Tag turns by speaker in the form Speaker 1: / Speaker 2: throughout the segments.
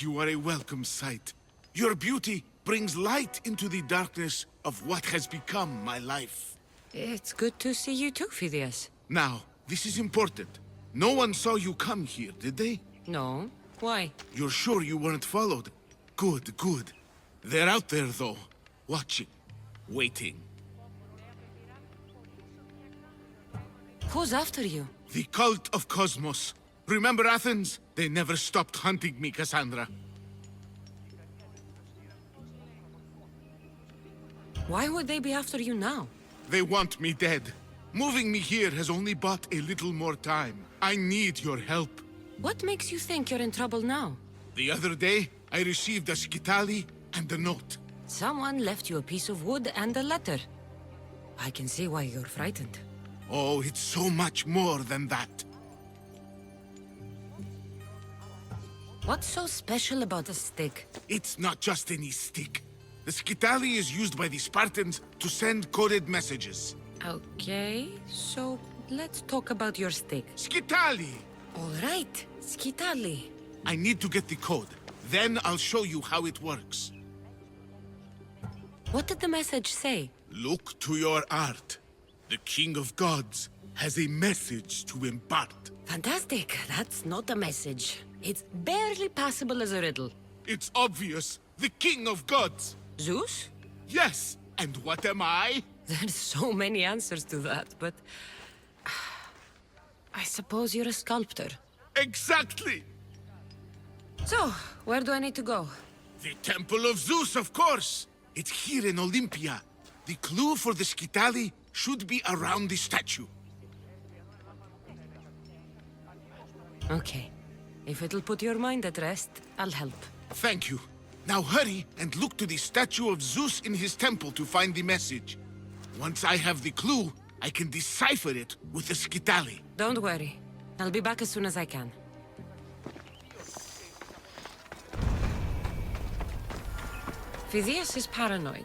Speaker 1: you are a welcome sight. Your beauty brings light into the darkness of what has become my life.
Speaker 2: It's good to see you too, Phidias.
Speaker 1: Now, this is important. No one saw you come here, did they?
Speaker 2: No. Why?
Speaker 1: You're sure you weren't followed? Good, good. They're out there, though. Watching. Waiting.
Speaker 2: Who's after you?
Speaker 1: The cult of Cosmos. Remember Athens? They never stopped hunting me, Cassandra.
Speaker 2: Why would they be after you now?
Speaker 1: They want me dead. Moving me here has only bought a little more time. I need your help.
Speaker 2: What makes you think you're in trouble now?
Speaker 1: The other day, I received a skitali and a note.
Speaker 2: Someone left you a piece of wood and a letter. I can see why you're frightened.
Speaker 1: Oh, it's so much more than that.
Speaker 2: What's so special about a stick?
Speaker 1: It's not just any stick. The skitali is used by the Spartans to send coded messages.
Speaker 2: Okay, so let's talk about your stick.
Speaker 1: Skitali!
Speaker 2: All right, Skitali.
Speaker 1: I need to get the code. Then I'll show you how it works.
Speaker 2: What did the message say?
Speaker 1: Look to your art. The King of Gods has a message to impart.
Speaker 2: Fantastic. That's not a message. It's barely passable as a riddle.
Speaker 1: It's obvious. The King of Gods.
Speaker 2: Zeus?
Speaker 1: Yes. And what am I?
Speaker 2: There's so many answers to that, but... I suppose you're a sculptor.
Speaker 1: Exactly.
Speaker 2: So, where do I need to go?
Speaker 1: The Temple of Zeus, of course. It's here in Olympia. The clue for the skitali should be around the statue.
Speaker 2: Okay. If it'll put your mind at rest, I'll help.
Speaker 1: Thank you. Now hurry and look to the statue of Zeus in his temple to find the message. Once I have the clue, I can decipher it with the skitali.
Speaker 2: Don't worry. I'll be back as soon as I can. Phidias is paranoid.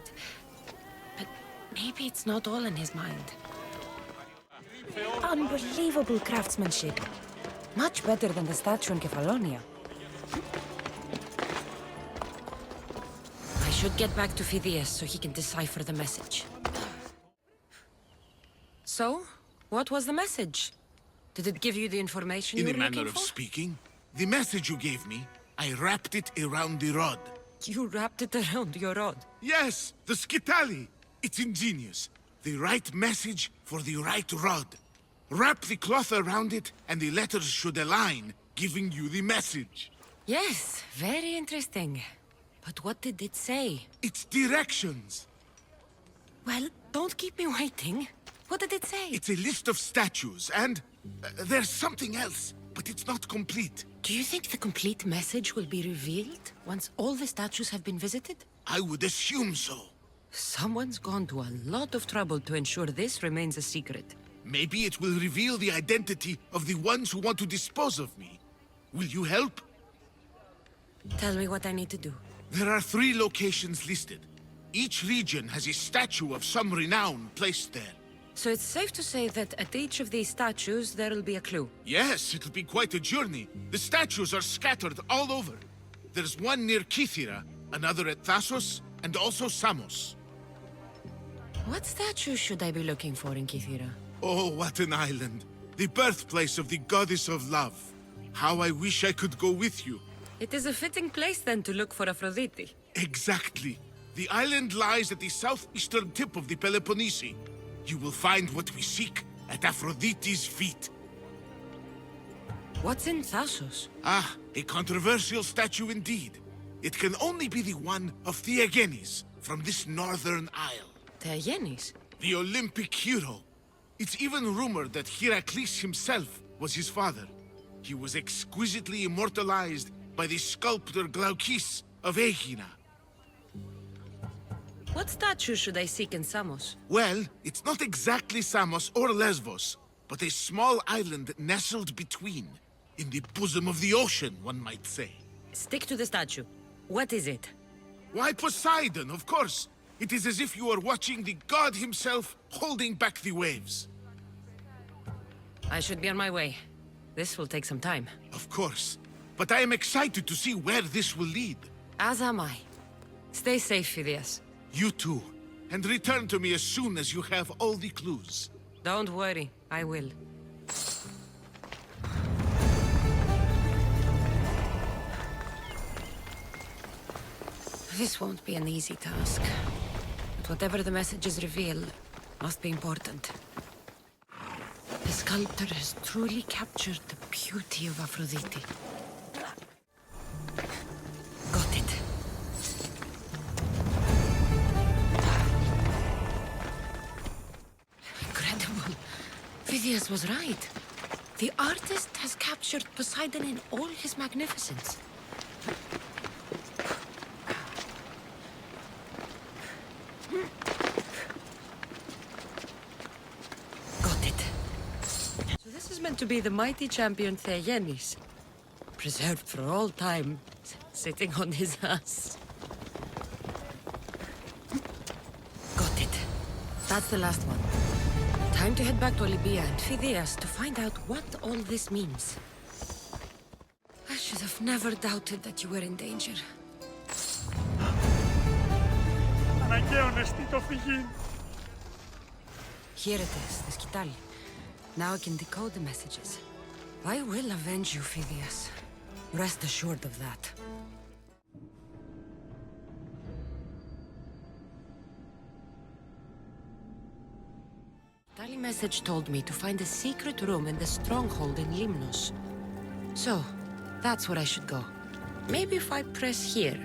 Speaker 2: But maybe it's not all in his mind. Unbelievable craftsmanship. Much better than the statue in Kefalonia. I should get back to Phidias so he can decipher the message. So, what was the message? Did it give you the information you were
Speaker 1: In a
Speaker 2: looking
Speaker 1: manner of
Speaker 2: for?
Speaker 1: speaking, the message you gave me, I wrapped it around the rod.
Speaker 2: You wrapped it around your rod.
Speaker 1: Yes, the skitali. It's ingenious. The right message for the right rod. Wrap the cloth around it, and the letters should align, giving you the message.
Speaker 2: Yes, very interesting. But what did it say?
Speaker 1: It's directions.
Speaker 2: Well, don't keep me waiting. What did it say?
Speaker 1: It's a list of statues, and there's something else, but it's not complete.
Speaker 2: Do you think the complete message will be revealed once all the statues have been visited?
Speaker 1: I would assume so.
Speaker 2: Someone's gone to a lot of trouble to ensure this remains a secret.
Speaker 1: Maybe it will reveal the identity of the ones who want to dispose of me. Will you help?
Speaker 2: Tell me what I need to do.
Speaker 1: There are 3 locations listed. Each region has a statue of some renown placed there.
Speaker 2: So it's safe to say that at each of these statues there'll be a clue.
Speaker 1: Yes, it'll be quite a journey. The statues are scattered all over. There's one near Kythera, another at Thasos, and also Samos.
Speaker 2: What statue should I be looking for in Kythera?
Speaker 1: Oh, what an island. The birthplace of the goddess of love. How I wish I could go with you.
Speaker 2: It is a fitting place then to look for Aphrodite.
Speaker 1: Exactly. The island lies at the southeastern tip of the Peloponnese. You will find what we seek at Aphrodite's feet.
Speaker 2: What's in Thasos?
Speaker 1: Ah, a controversial statue indeed. It can only be the one of Theagenes from this northern isle.
Speaker 2: Theagenes?
Speaker 1: The Olympic hero. It's even rumored that Heracles himself was his father. He was exquisitely immortalized by the sculptor Glaukis of Aegina.
Speaker 2: What statue should I seek in Samos?
Speaker 1: Well, it's not exactly Samos or Lesbos, but a small island nestled between. In the bosom of the ocean, one might say.
Speaker 2: Stick to the statue. What is it?
Speaker 1: Why, Poseidon, of course. It is as if you are watching the god himself holding back the waves.
Speaker 2: I should be on my way. This will take some time.
Speaker 1: Of course. but I am excited to see where this will lead.
Speaker 2: As am I. Stay safe, Phidias.
Speaker 1: You too. And return to me as soon as you have all the clues.
Speaker 2: Don't worry, I will. This won't be an easy task. But whatever the messages reveal, must be important. The sculptor has truly captured the beauty of Aphrodite. Got it. Incredible. Phidias was right. The artist has captured Poseidon in all his magnificence. To be the mighty champion Theogenes, preserved for all time, sitting on his ass. Got it. That's the last one. Time to head back to Libya and Phidias to find out what all this means. I should have never doubted that you were in danger. Here it is, the Skitali. Now I can decode the messages. I will avenge you, Phidias. Rest assured of that. Tali message told me to find a secret room in the stronghold in Limnos. So, that's where I should go. Maybe if I press here.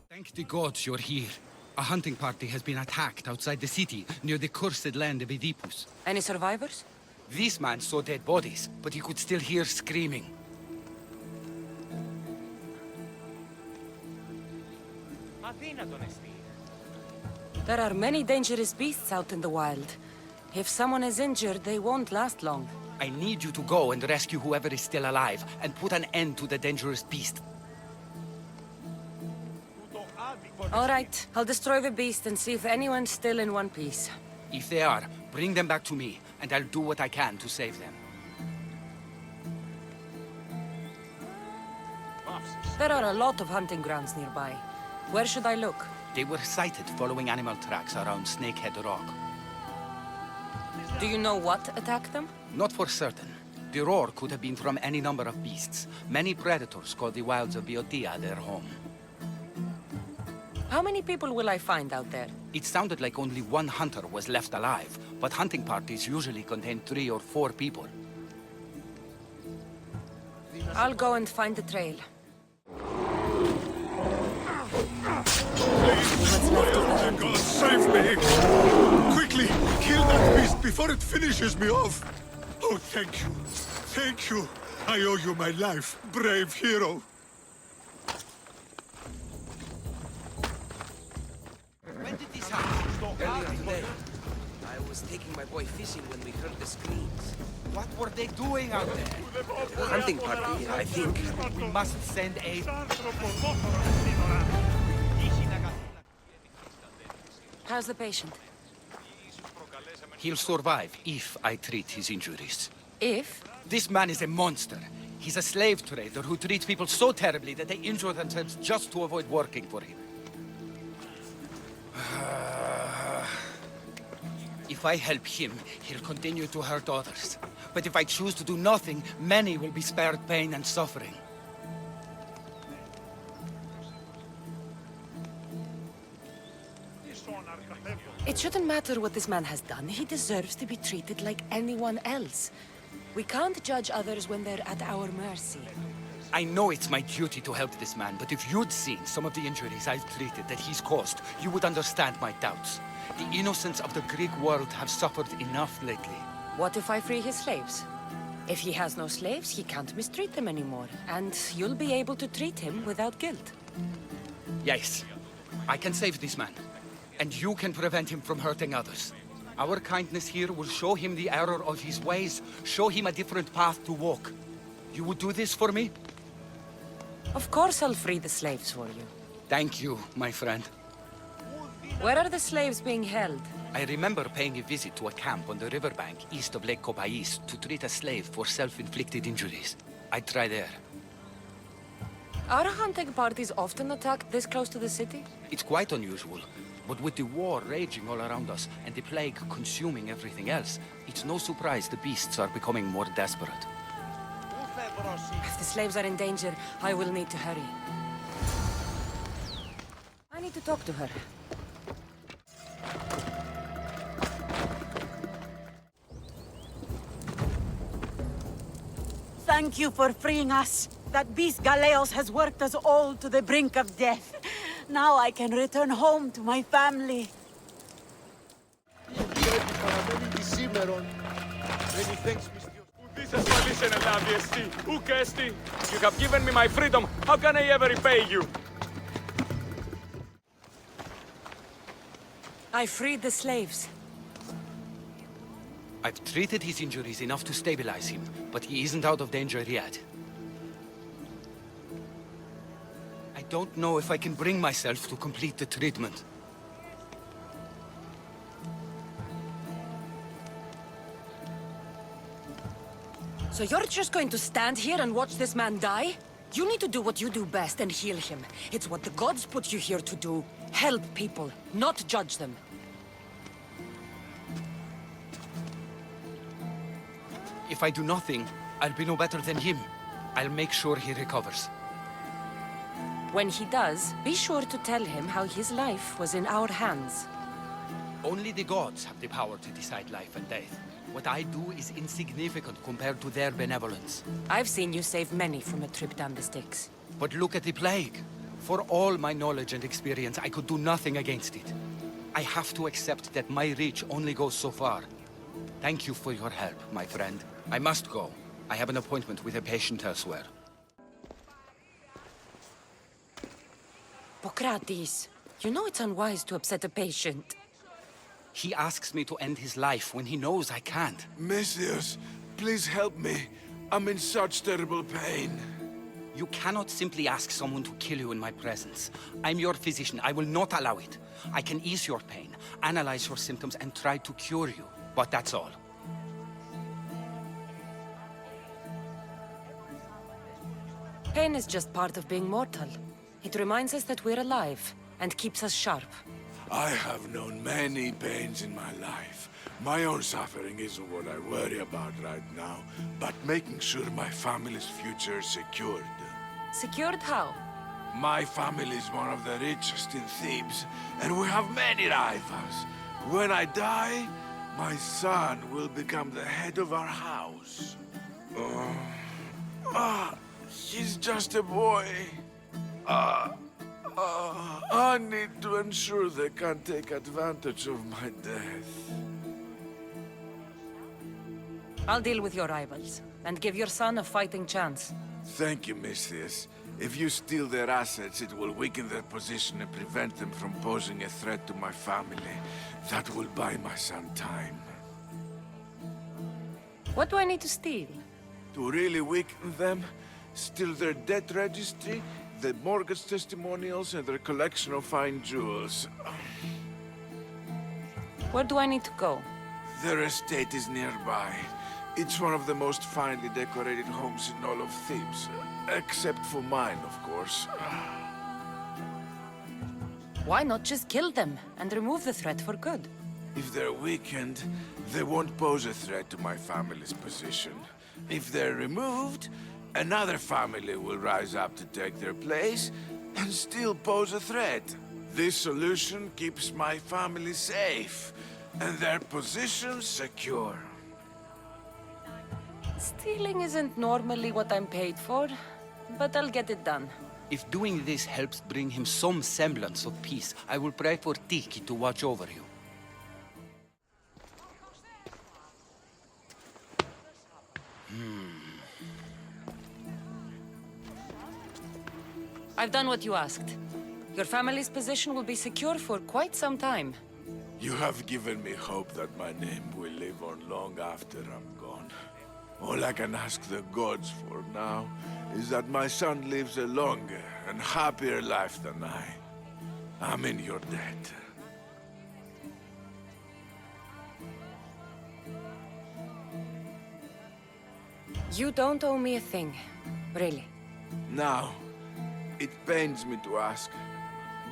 Speaker 3: Thank the gods you're here. A hunting party has been attacked outside the city, near the cursed land of Oedipus.
Speaker 2: Any survivors?
Speaker 3: This man saw dead bodies, but he could still hear screaming.
Speaker 2: There are many dangerous beasts out in the wild. If someone is injured, they won't last long.
Speaker 3: I need you to go and rescue whoever is still alive, and put an end to the dangerous beast.
Speaker 2: All right, I'll destroy the beast and see if anyone's still in one piece.
Speaker 3: If they are, bring them back to me, and I'll do what I can to save them.
Speaker 2: There are a lot of hunting grounds nearby. Where should I look?
Speaker 3: They were sighted following animal tracks around Snakehead Rock.
Speaker 2: Do you know what attacked them?
Speaker 3: Not for certain. The roar could have been from any number of beasts. Many predators call the wilds of Boeotia their home.
Speaker 2: How many people will I find out there?
Speaker 3: It sounded like only one hunter was left alive, but hunting parties usually contain 3 or 4 people.
Speaker 2: I'll go and find the trail.
Speaker 4: Oh, God, save me! Quickly, kill that beast before it finishes me off! Oh, thank you. Thank you. I owe you my life, brave hero.
Speaker 3: When did this happen?
Speaker 5: Earlier today. I was taking my boy fishing when we heard the screams.
Speaker 3: What were they doing out there?
Speaker 5: A hunting party, I think.
Speaker 3: We must send aid.
Speaker 2: How's the patient?
Speaker 3: He'll survive if I treat his injuries.
Speaker 2: If?
Speaker 3: This man is a monster. He's a slave trader who treats people so terribly that they injure themselves just to avoid working for him. If I help him, he'll continue to hurt others. But if I choose to do nothing, many will be spared pain and suffering.
Speaker 2: It shouldn't matter what this man has done. He deserves to be treated like anyone else. We can't judge others when they're at our mercy.
Speaker 3: I know it's my duty to help this man, but if you'd seen some of the injuries I've treated that he's caused, you would understand my doubts. The innocents of the Greek world have suffered enough lately.
Speaker 2: What if I free his slaves? If he has no slaves, he can't mistreat them anymore, and you'll be able to treat him without guilt.
Speaker 3: Yes, I can save this man. And you can prevent him from hurting others. Our kindness here will show him the error of his ways, show him a different path to walk. You would do this for me?
Speaker 2: Of course I'll free the slaves for you.
Speaker 3: Thank you, my friend.
Speaker 2: Where are the slaves being held?
Speaker 3: I remember paying a visit to a camp on the riverbank east of Lake Copais to treat a slave for self-inflicted injuries. I'd try there.
Speaker 2: Are hunting parties often attacked this close to the city?
Speaker 3: It's quite unusual, but with the war raging all around us and the plague consuming everything else, it's no surprise the beasts are becoming more desperate.
Speaker 2: If the slaves are in danger, I will need to hurry. I need to talk to her.
Speaker 6: Thank you for freeing us. That beast Galeos has worked us all to the brink of death. Now I can return home to my family.
Speaker 7: You have given me my freedom. How can I ever repay you?
Speaker 2: I freed the slaves.
Speaker 3: I've treated his injuries enough to stabilize him, but he isn't out of danger yet. I don't know if I can bring myself to complete the treatment.
Speaker 2: So you're just going to stand here and watch this man die? You need to do what you do best and heal him. It's what the gods put you here to do. Help people, not judge them.
Speaker 3: If I do nothing, I'll be no better than him. I'll make sure he recovers.
Speaker 2: When he does, be sure to tell him how his life was in our hands.
Speaker 3: Only the gods have the power to decide life and death. What I do is insignificant compared to their benevolence.
Speaker 2: I've seen you save many from a trip down the Styx.
Speaker 3: But look at the plague. For all my knowledge and experience, I could do nothing against it. I have to accept that my reach only goes so far. Thank you for your help, my friend. I must go. I have an appointment with a patient elsewhere.
Speaker 2: Pokratis, you know it's unwise to upset a patient.
Speaker 3: He asks me to end his life when he knows I can't.
Speaker 1: Messias, please help me. I'm in such terrible pain.
Speaker 3: You cannot simply ask someone to kill you in my presence. I'm your physician. I will not allow it. I can ease your pain, analyze your symptoms, and try to cure you. But that's all.
Speaker 2: Pain is just part of being mortal. It reminds us that we're alive, and keeps us sharp.
Speaker 1: I have known many pains in my life. My own suffering isn't what I worry about right now, but making sure my family's future is secured.
Speaker 2: Secured how?
Speaker 1: My family is one of the richest in Thebes, and we have many rivals. When I die, my son will become the head of our house. He's just a boy. I need to ensure they can't take advantage of my death.
Speaker 2: I'll deal with your rivals, and give your son a fighting chance.
Speaker 1: Thank you, Misthias. If you steal their assets, it will weaken their position and prevent them from posing a threat to my family. That will buy my son time.
Speaker 2: What do I need to steal?
Speaker 1: To really weaken them, steal their debt registry, the mortgage testimonials, and their collection of fine jewels.
Speaker 2: Where do I need to go?
Speaker 1: Their estate is nearby. It's one of the most finely decorated homes in all of Thebes. Except for mine, of course.
Speaker 2: Why not just kill them, and remove the threat for good?
Speaker 1: If they're weakened, they won't pose a threat to my family's position. If they're removed, another family will rise up to take their place and still pose a threat. This solution keeps my family safe and their position secure.
Speaker 2: Stealing isn't normally what I'm paid for, but I'll get it done.
Speaker 3: If doing this helps bring him some semblance of peace, I will pray for Tiki to watch over you.
Speaker 2: I've done what you asked. Your family's position will be secure for quite some time.
Speaker 1: You have given me hope that my name will live on long after I'm gone. All I can ask the gods for now is that my son lives a longer and happier life than I. I'm in your debt.
Speaker 2: You don't owe me a thing, really.
Speaker 1: Now, it pains me to ask,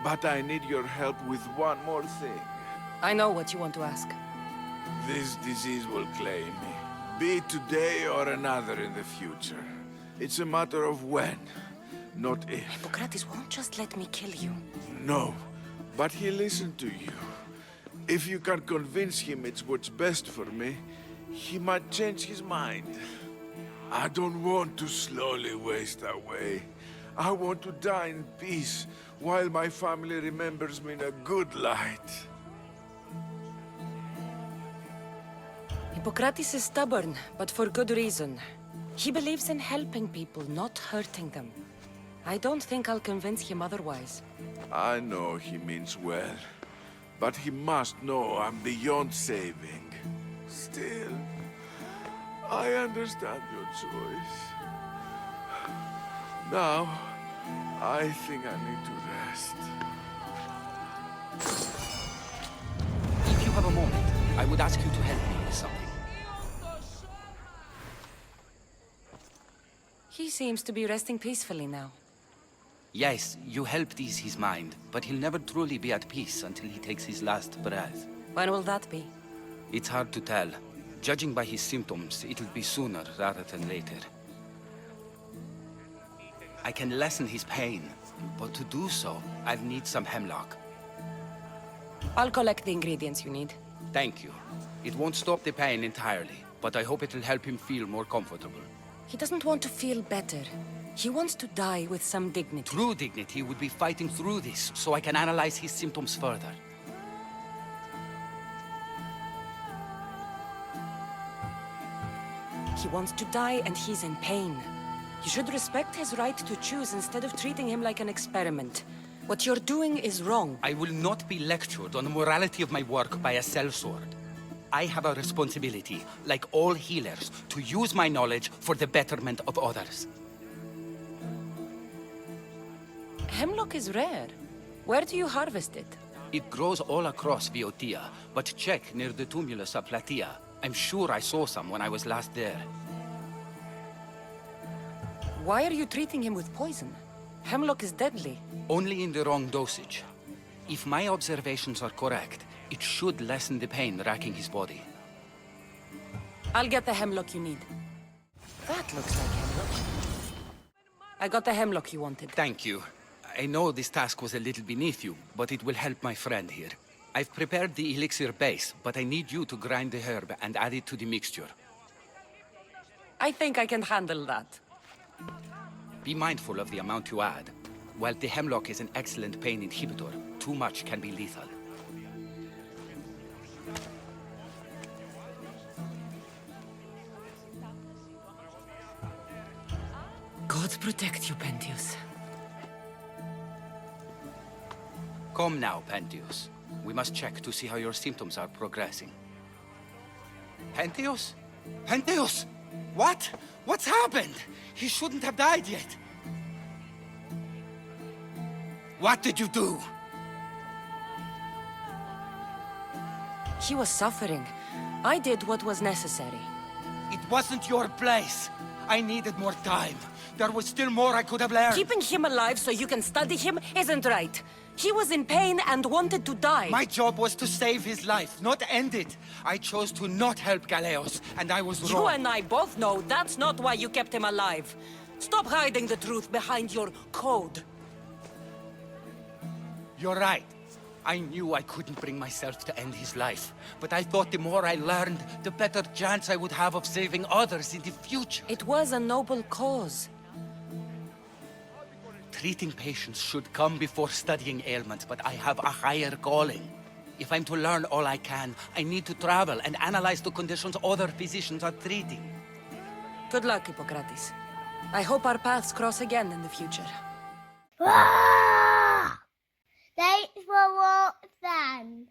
Speaker 1: but I need your help with one more thing.
Speaker 2: I know what you want to ask.
Speaker 1: This disease will claim me, be it today or another in the future. It's a matter of when, not if.
Speaker 2: Hippocrates won't just let me kill you.
Speaker 1: No, but he'll listen to you. If you can convince him it's what's best for me, he might change his mind. I don't want to slowly waste away. I want to die in peace, while my family remembers me in a good light.
Speaker 2: Hippocrates is stubborn, but for good reason. He believes in helping people, not hurting them. I don't think I'll convince him otherwise.
Speaker 1: I know he means well, but he must know I'm beyond saving. Still, I understand your choice. Now, I think I need to rest.
Speaker 3: If you have a moment, I would ask you to help me with something.
Speaker 2: He seems to be resting peacefully now.
Speaker 3: Yes, you helped ease his mind, but he'll never truly be at peace until he takes his last breath.
Speaker 2: When will that be?
Speaker 3: It's hard to tell. Judging by his symptoms, it'll be sooner rather than later. I can lessen his pain, but to do so, I'll need some hemlock.
Speaker 2: I'll collect the ingredients you need.
Speaker 3: Thank you. It won't stop the pain entirely, but I hope it'll help him feel more comfortable.
Speaker 2: He doesn't want to feel better. He wants to die with some dignity.
Speaker 3: True dignity would be fighting through this, so I can analyze his symptoms further.
Speaker 2: He wants to die and he's in pain. You should respect his right to choose instead of treating him like an experiment. What you're doing is wrong.
Speaker 3: I will not be lectured on the morality of my work by a sellsword. I have a responsibility, like all healers, to use my knowledge for the betterment of others.
Speaker 2: Hemlock is rare. Where do you harvest it?
Speaker 3: It grows all across Viotia, but check near the tumulus of Platea. I'm sure I saw some when I was last there.
Speaker 2: Why are you treating him with poison? Hemlock is deadly.
Speaker 3: Only in the wrong dosage. If my observations are correct, it should lessen the pain racking his body.
Speaker 2: I'll get the hemlock you need. That looks like hemlock. I got the hemlock you wanted.
Speaker 3: Thank you. I know this task was a little beneath you, but it will help my friend here. I've prepared the elixir base, but I need you to grind the herb and add it to the mixture.
Speaker 2: I think I can handle that.
Speaker 3: Be mindful of the amount you add. While the hemlock is an excellent pain inhibitor, too much can be lethal.
Speaker 2: God protect you, Pentheus.
Speaker 3: Come now, Pentheus. We must check to see how your symptoms are progressing. Pentheus? Pentheus! What? What's happened? He shouldn't have died yet. What did you do?
Speaker 2: He was suffering. I did what was necessary.
Speaker 3: It wasn't your place. I needed more time. There was still more I could have learned.
Speaker 2: Keeping him alive so you can study him isn't right. He was in pain and wanted to die.
Speaker 3: My job was to save his life, not end it. I chose to not help Galeos, and I was wrong.
Speaker 2: You and I both know that's not why you kept him alive. Stop hiding the truth behind your code.
Speaker 3: You're right. I knew I couldn't bring myself to end his life, but I thought the more I learned, the better chance I would have of saving others in the future.
Speaker 2: It was a noble cause.
Speaker 3: Treating patients should come before studying ailments, but I have a higher calling. If I'm to learn all I can, I need to travel and analyze the conditions other physicians are treating.
Speaker 2: Good luck, Hippocrates. I hope our paths cross again in the future.
Speaker 8: Thanks for watching.